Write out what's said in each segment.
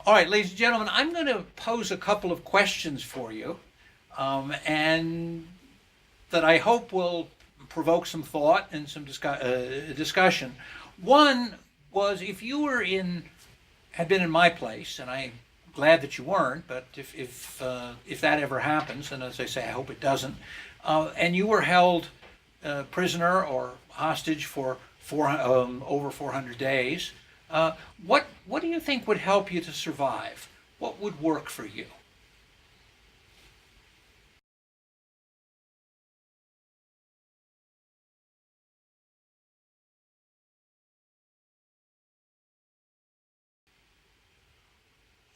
All right, ladies and gentlemen, I'm going to pose a couple of questions for you, and that I hope will provoke some thought and some discussion. One was, if you had been in my place, and I'm glad that you weren't, but if that ever happens, and as I say, I hope it doesn't, and you were held prisoner or hostage for over 400 days. What do you think would help you to survive? What would work for you?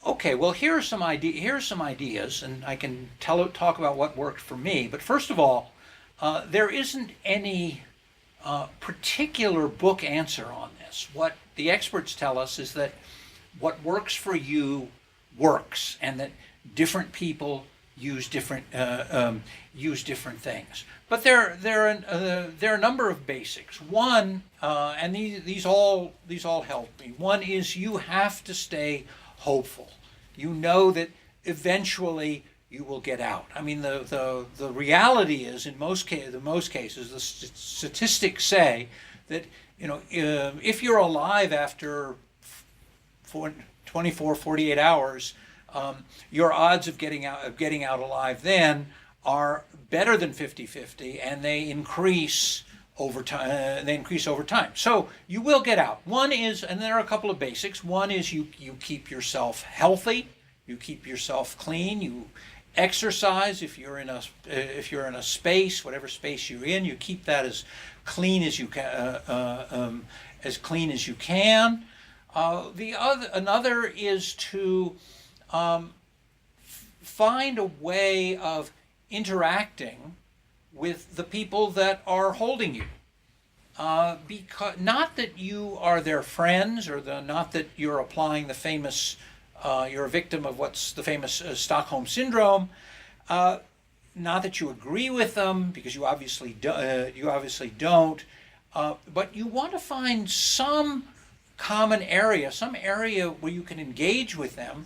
Okay, well, here are some ideas, and I can talk about what worked for me. But first of all, there isn't any particular book answer on this. What the experts tell us is that what works for you works, and that different people use different things. But there are a number of basics. One, and these all help me. One is, you have to stay hopeful. You know that eventually you will get out. I mean, the reality is, in most cases, the statistics say that, if you're alive after 24, 48 hours, your odds of getting out alive then are better than 50-50, and they increase over time. So you will get out. One is, and there are a couple of basics. One is, you keep yourself healthy, you keep yourself clean, you exercise. If you're in a space, whatever space you're in, you keep that as clean as you can. Another is to find a way of interacting with the people that are holding you. Because not that you are their friends, or not that you're applying the famous, you're a victim of what's the famous Stockholm syndrome. Not that you agree with them, because you obviously don't. But you want to find some common area, some area where you can engage with them,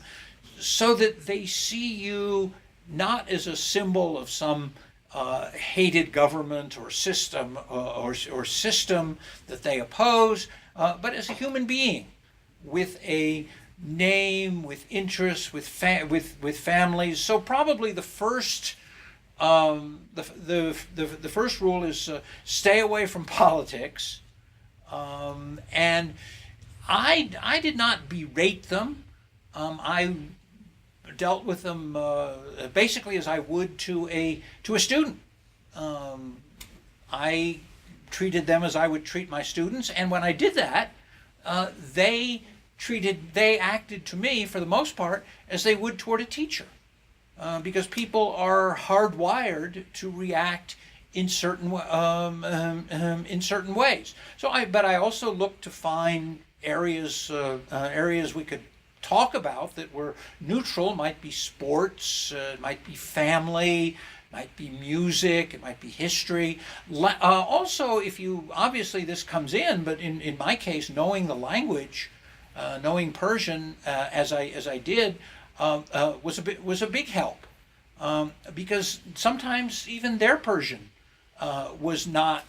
so that they see you not as a symbol of some hated government or system, or system that they oppose, but as a human being with a name, with interests, with families. So probably the first the first rule is, stay away from politics, and I did not berate them. I dealt with them basically as I would to a student. I treated them as I would treat my students, and when I did that, they acted to me, for the most part, as they would toward a teacher, because people are hardwired to react in certain ways. But I also looked to find areas we could talk about that were neutral. It might be sports, it might be family, it might be music, it might be history. Also, obviously this comes in, but in my case, knowing the language, knowing Persian as I did, was a big help, because sometimes even their Persian was not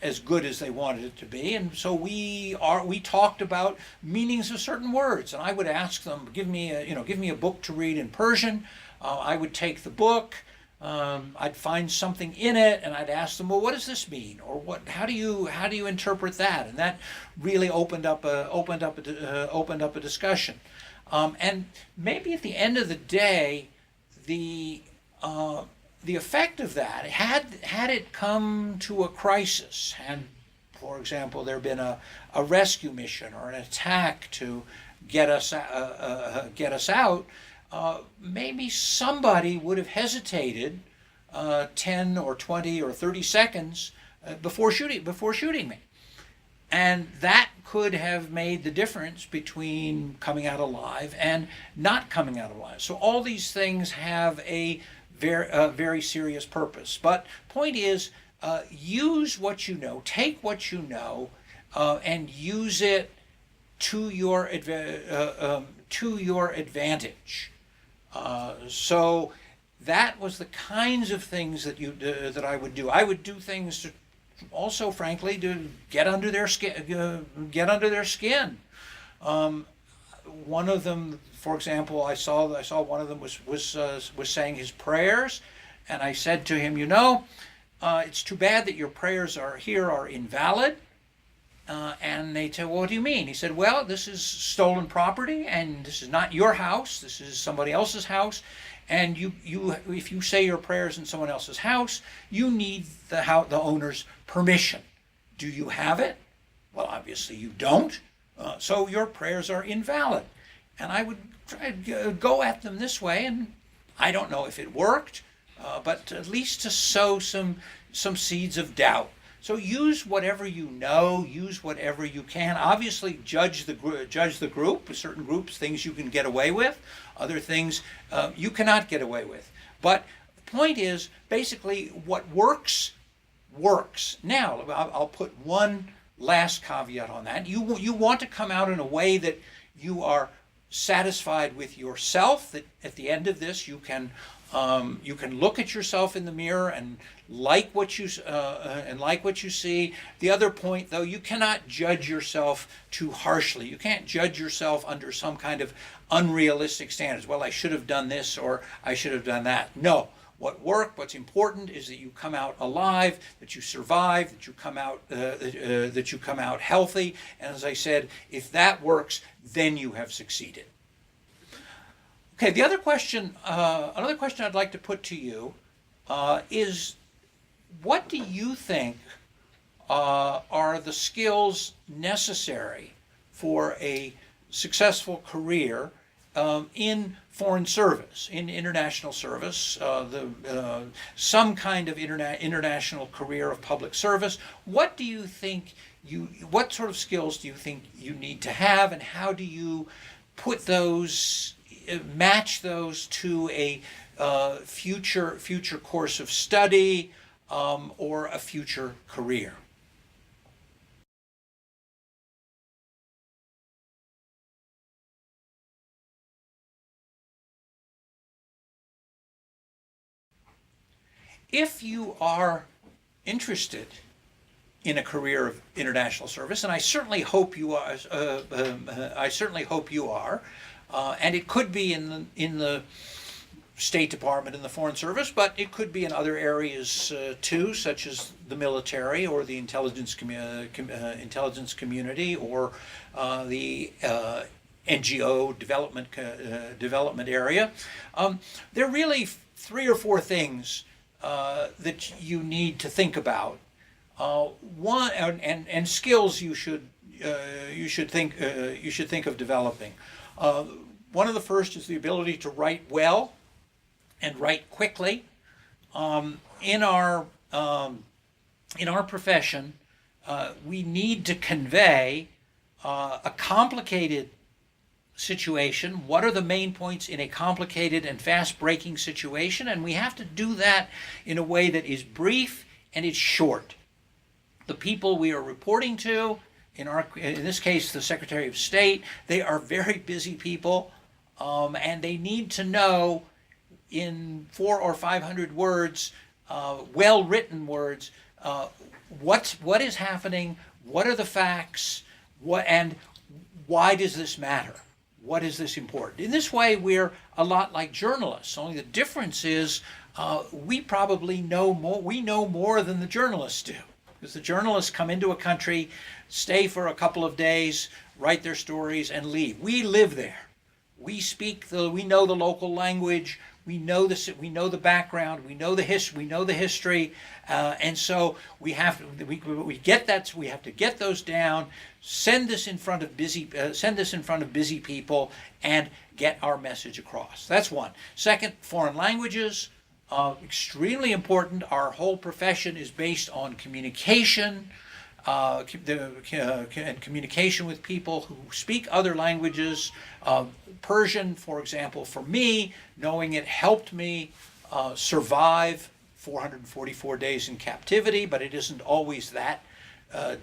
as good as they wanted it to be, and so we talked about meanings of certain words, and I would ask them, give me a book to read in Persian. I would take the book, I'd find something in it, and I'd ask them, well, what does this mean, or how do you interpret that? And that really opened up a discussion, and maybe at the end of the day, the effect of that, had it come to a crisis, and, for example, there been a rescue mission or an attack to get us out, maybe somebody would have hesitated 10 or 20 or 30 seconds before shooting me. And that could have made the difference between coming out alive and not coming out alive. So all these things have a very serious purpose. But point is, use what you know, take what you know, and use it to to your advantage. So that was the kinds of things that that I would do. I would do things to also, frankly, to get under their skin. One of them, for example, I saw one of them was saying his prayers, and I said to him, it's too bad that your prayers are invalid. And they said, well, what do you mean? He said, well, this is stolen property, and this is not your house. This is somebody else's house. And if you say your prayers in someone else's house, you need the owner's permission. Do you have it? Well, obviously you don't. So your prayers are invalid. And I would try to go at them this way, and I don't know if it worked, but at least to sow some seeds of doubt. So use whatever you know, use whatever you can. Obviously, judge the group. Certain groups, things you can get away with, other things you cannot get away with. But the point is, basically, what works, works. Now, I'll put one last caveat on that. You want to come out in a way that you are satisfied with yourself, that at the end of this you can look at yourself in the mirror and like what you see. The other point, though, you cannot judge yourself too harshly. You can't judge yourself under some kind of unrealistic standards. Well, I should have done this, or I should have done that. No. What's important is that you come out alive, that you survive, that you come out healthy. And as I said, if that works, then you have succeeded. Okay, the other question, another question I'd like to put to you is, what do you think are the skills necessary for a successful career in foreign service, in international service, some kind of international career of public service? What do you think what sort of skills do you think you need to have, and how do you put those, match those to a future course of study or a future career? If you are interested in a career of international service, and I certainly hope you are, and it could be in the State Department and the Foreign Service, but it could be in other areas too, such as the military or the intelligence community or the NGO development area. There are really 3 or 4 things that you need to think about. One, and skills you should think of developing. One of the first is the ability to write well and write quickly. In our profession, we need to convey a complicated situation. What are the main points in a complicated and fast-breaking situation? And we have to do that in a way that is brief and is short. The people we are reporting to, in this case, the Secretary of State, they are very busy people, and they need to know in 400 or 500 words, well-written words, what is happening, what are the facts, and why does this matter? What is this important? In this way, we're a lot like journalists, only the difference is we probably know more. We know more than the journalists do, because the journalists come into a country, stay for a couple of days, write their stories, and leave. We live there. We know the local language. We know the background. We know the history, and so we have to get those down. Send this in front of busy people, and get our message across. That's one. Second, foreign languages, extremely important. Our whole profession is based on communication, and communication with people who speak other languages. Persian, for example, for me, knowing it helped me survive 444 days in captivity, but it isn't always that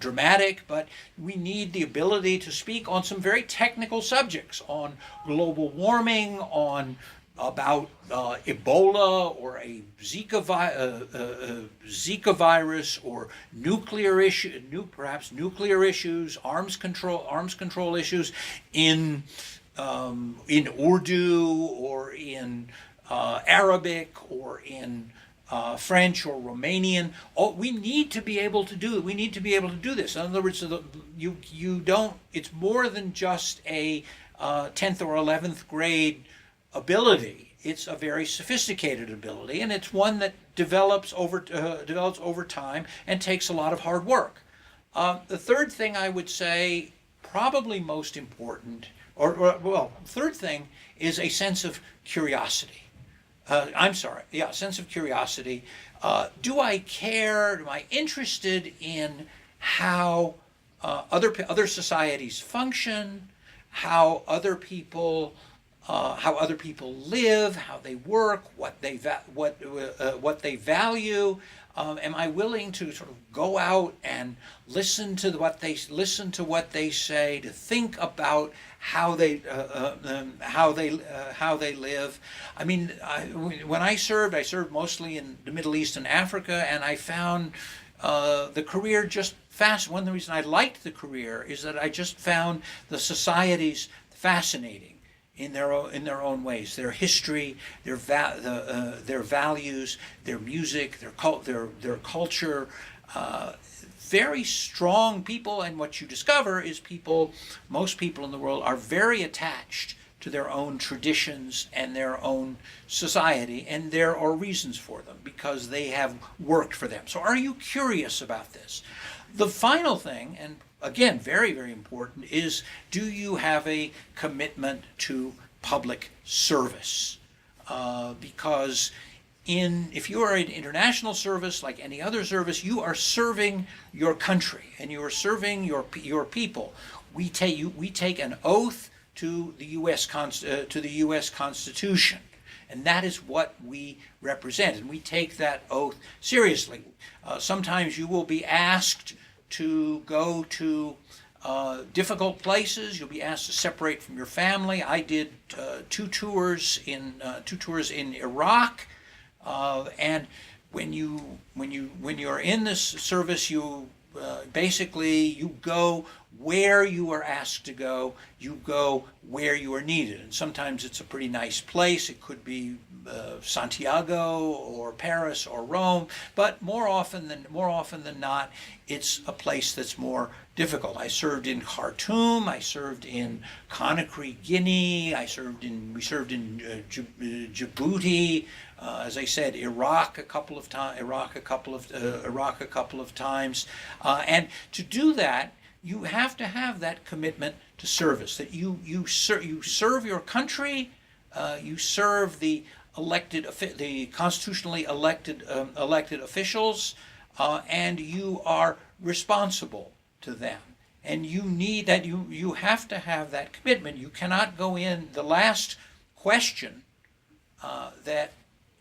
dramatic, but we need the ability to speak on some very technical subjects, on global warming, on about Ebola or a Zika virus or perhaps nuclear issues, arms control issues in Urdu or in Arabic or in French or Romanian. We need to be able to do it. We need to be able to do this. In other words, you don't. It's more than just a 10th or 11th grade ability. It's a very sophisticated ability, and it's one that develops over time and takes a lot of hard work. The third thing I would say, probably most important, third thing is a sense of curiosity. Sense of curiosity. Do I care? Am I interested in how other societies function? How other people live? How they work? What they value? Am I willing to sort of go out and listen to what they say, to think about how they live? I mean, when I served mostly in the Middle East and Africa, and I found the career just fascinating. One of the reasons I liked the career is that I just found the societies fascinating in their own ways, their history, their values, their music, their culture. Very strong people, and what you discover is most people in the world are very attached to their own traditions and their own society, and there are reasons for them because they have worked for them. So are you curious about this? The final thing, and again, very, very important, is do you have a commitment to public service? Because if you are in international service, like any other service, you are serving your country and you are serving your people. We take an oath to the U.S. Constitution, and that is what we represent, and we take that oath seriously. Sometimes you will be asked to go to difficult places. You'll be asked to separate from your family. I did two tours in Iraq, and when you're in this service, you go where you are asked to go. You go where you are needed, and sometimes it's a pretty nice place. It could be Santiago or Paris or Rome, but more often than not, it's a place that's more difficult. I served in Khartoum. I served in Conakry, Guinea. We served in Djibouti. As I said, Iraq a couple of times. And to do that, you have to have that commitment to service. That you serve your country. You serve the constitutionally elected officials, and you are responsible to them. And you need that. You have to have that commitment. You cannot go in. The last question that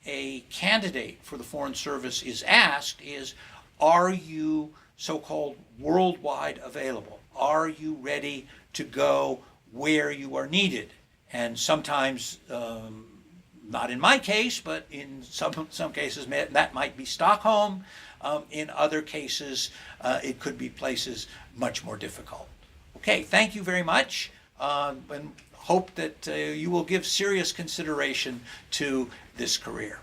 a candidate for the Foreign Service is asked is, are you so-called worldwide available? Are you ready to go where you are needed? And sometimes, not in my case, but in some cases that might be Stockholm. In other cases, it could be places much more difficult. Okay, thank you very much, and hope that you will give serious consideration to this career.